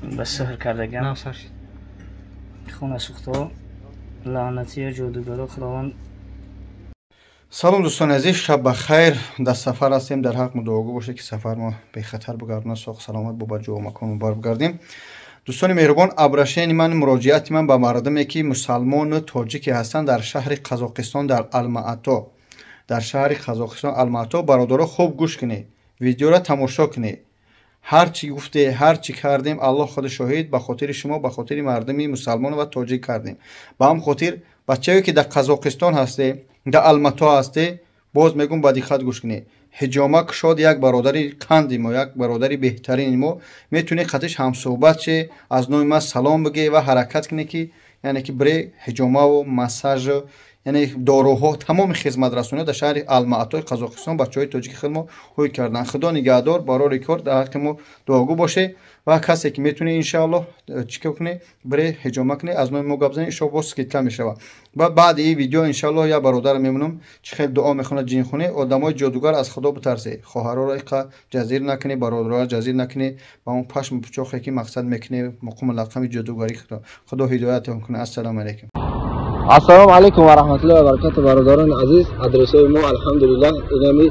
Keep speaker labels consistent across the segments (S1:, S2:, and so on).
S1: به سحر کردگان
S2: نه سر شد
S1: خونه سوخته لعنتی جادوگرا خداوند.
S3: سلام دوستان عزیز، شب بخیر. در سفر هستیم، در حق دعاگو باشه که سفر ما به خطر بگردونه، سوق سلامت با جو و مکان مبارک بگردیم. دوستان مهربان، ابرشین من مراجعت من به مردمی که مسلمان تاجیکی هستند در شهر قزاقستان در الماتو، در شهر قزاقستان الماتو، برادرها خوب گوش کنید، ویدیو را تماشا کنید. هر چی گفته، هر چی کردیم، الله خود شاهد، به خاطر شما، به خاطر مردمی مسلمان و تاجیک کردیم. با هم خاطر بچه‌ای که در قزاقستان هسته، در الماتو هسته، باز میگم با دقت گوش کنید. حجامه کشاد یک برادری قندی ما، یک برادری بهترین ما، میتونه خودش هم صحبت شه، از نوع ما سلام بگه و حرکت کنه که یعنی که برای حجامه و مساژ، یعنی داروها، تمام خدمت رسانی در شهر الماتو قزاقستان بچهای تاجیک خدمت هوی کردن. خدا نگهدار، برای ریکورد در حق ما دعاگو باشه و کسی که میتونه ان شاء الله چیکار کنه برای حجامه کنه، از نوع ما گپ بزنه، ان باز سکیتلا میشه. و بعد این ویدیو ان شاء الله یا برادر میمونم چه خیلی دعا میخونه جین خونه، آدمای جادوگر از خدا بترسه، خواهرها را جزیر نکنه، برادرها جزیر نکنه، با اون پشم پچاخی که مقصد میکنه مقام لقم جادوگری. خدا هدایت کنه. السلام علیکم.
S2: السلام علیکم و رحمت الله و برکاته. برادران عزیز، آدرس ما الحمدلله اینمی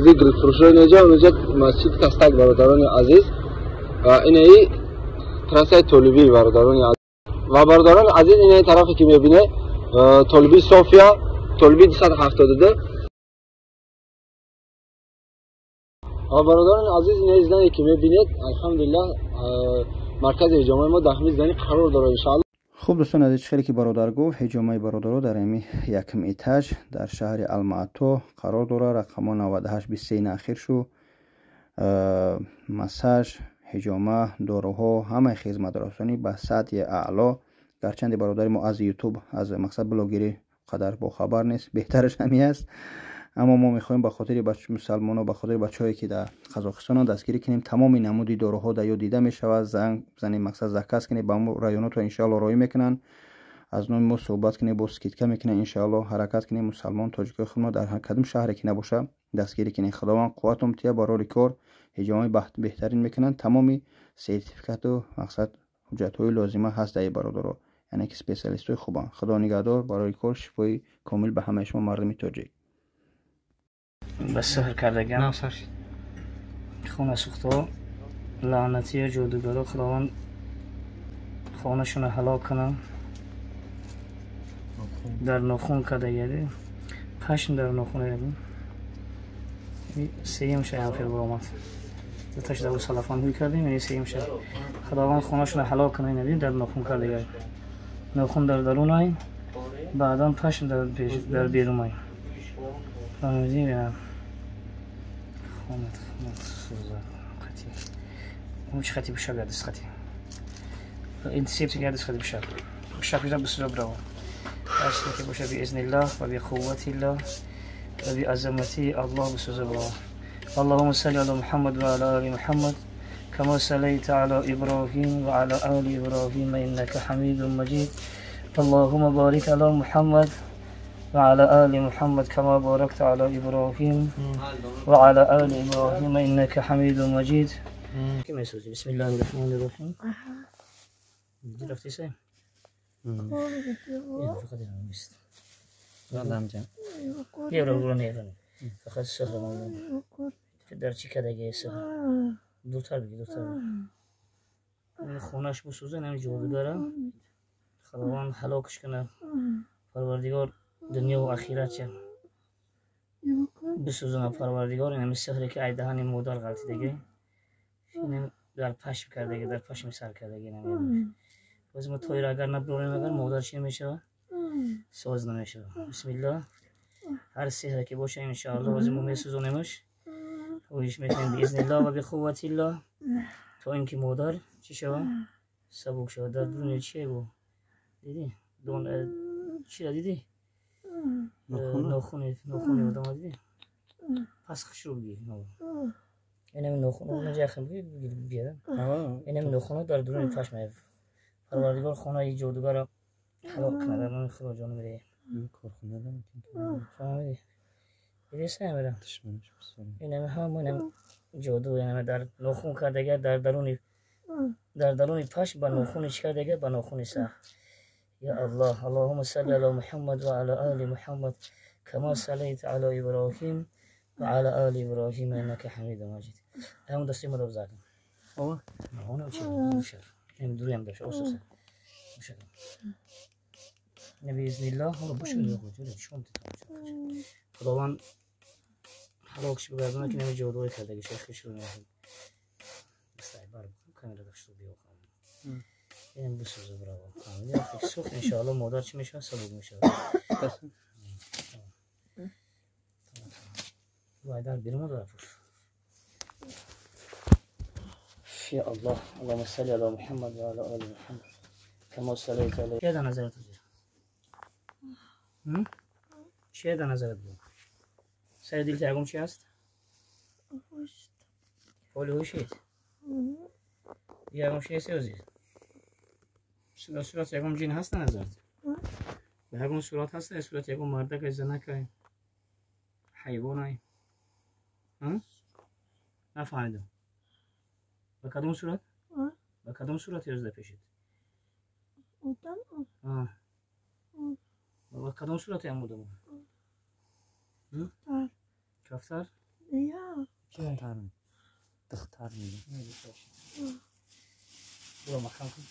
S2: ذکر فروشی نجات مسجد کستک. برادران عزیز، اینایی ترسه طالبی برادران عزیز و برادران عزیز، اینایی طرفی که میبینه طالبی صوفیا، طالبی 272 و برادران عزیز، اینایی زنی که میبینید الحمدلله مرکز حجامه ما در همین زنی قرار داره ان شاء الله.
S3: خوب دوستان عزیز، خیلی که برادر گفت حجامه برادرها در امی یکم ایتاج در شهر الماتو قرار داره. رقم 9823 اخیر شو. مساژ، حجامه، داروها، همه خدمت رسانی به سطح اعلا. گرچند برادر ما از یوتیوب، از مقصد بلاگری قدر با خبر نیست، بهترش همی است، اما ما میخوایم به خاطر بچه مسلمان و به خاطر بچه‌هایی که در قزاقستان دستگیری کنیم، تمام نمودی داروها در دیده میشود، زنگ بزنیم، مقصد زکاس کنیم، با ما رایانات رو ان شاء الله رای میکنن، از نوع ما صحبت کنیم، با سکیتکا میکنن، ان شاء الله حرکت کنیم. مسلمان تاجیک خود در هر کدوم شهری که نباشه دستگیری کنیم. خداوند قوت امتیا برای کار حجامه بهترین میکنن. تمامی سرتیفیکات و مقصد حجت های لازمه هست در برادرها، یعنی که اسپیشالیست های خوبن. خدا نگهدار، برای کار شفای کامل به همه شما مردم تاجیک.
S1: به سحر کردگان
S2: نه سر شد
S1: خونه سوخته لعنتی جادوگرا خداوند خانهشون هلاک کنه. در ناخون کردگی پشم در ناخون یعنی سیم شه هم فیل برامد تاش در سلفان هوی کردیم، یعنی سیم شه خداوند خانهشون هلاک کنه. یعنی در ناخون کردگی، ناخون در درون های، بعدا پشم در بیرون های فهمیدیم. خونت سوزا خطی مش خطی بشه قدس خطی این سیب قدس خطی بشه شاكر بسوزا براو أشهد که باشه بإذن الله و بقوة الله و بعظمته الله بسوزا براو. اللهم صل على محمد وعلى آل محمد كما صليت على إبراهيم وعلى آل إبراهيم إنك حميد مجيد. اللهم بارك على محمد وعلى آل محمد كما باركت على إبراهيم وعلى آل إبراهيم إنك حميد مجيد. بسم الله الرحمن الرحيم. رفتي سين؟ فقط نمست.
S2: دادم جان
S1: يا رب رنيفن فقط سهل ما در چی کده گه سهل دوتر بگی دوتر خونش بسوزه نمی جادوگره خداوند هلاکش کنه. پروردگار دنیا و آخرت چه بسوزونه. پروردگار این سحری که ای دهن مادر غلطی دیگه این در پشم کرده، در پشم سر کرده نمیاد. باز ما توی را اگر نبرونیم اگر مادر چی میشه ساز نمیشه. بسم الله. هر سحری که باشه ان شاء الله باز ما میسوزونیمش و ایش میکنیم باذن الله و بقوت الله تا اینکه مادر چی شود سبک شود. در دنیا چیه بو دیدی دون چی را دیدی ناخونی آدم دیدی پس خشو بگیر اینم ناخون اون جاخم بگیر بیاد اینم ناخون در درون پشم. پروردگار خانه جادوگر را هلاک کنه. در نام خدا جان میره
S2: کارخونه دارم
S1: فهمیدی دیدی سه میرم اینم همونم جادو، یعنی در ناخون کردگی در درون در درون پشت با ناخن چیکار دیگه با ناخن سخت. یا الله اللهم صل علی محمد و علی آل محمد كما صليت على ابراهیم و علی آل ابراهیم انك حمید مجید. همون دستی ما رو زدم.
S3: آه
S1: اون چی میشه؟ این دوری هم داشت اوسه. میشه. نبی باذن الله حالا بشه دیگه جوری شون تمام. خداوند حالاش بگردونه که نمی جادوی کرده که شیخش رو نمی‌کنه. استعبار کاملا داشته بیو خانم. این بسوزه برام. یا فکر سوخت ان شاء الله مادر چی میشه سبب میشه. وایدار بیرون داره فور. یا الله اللهم صل علی محمد و علی آل محمد كما صليت على چه نظرت زیر چه نظرت بود سر دیل تاگم چی است هوشت پول هوشید یاگم چی سوزی صورت یاگم جین هست نظرت به همون صورت هست صورت یاگم مرد که زنک حیوانی نفهمیدم به کدوم صورت به کدوم صورت یازده پیشید با کدوم صورت هم بودم کفتر
S4: یا
S1: دختر میگه برو مکان کن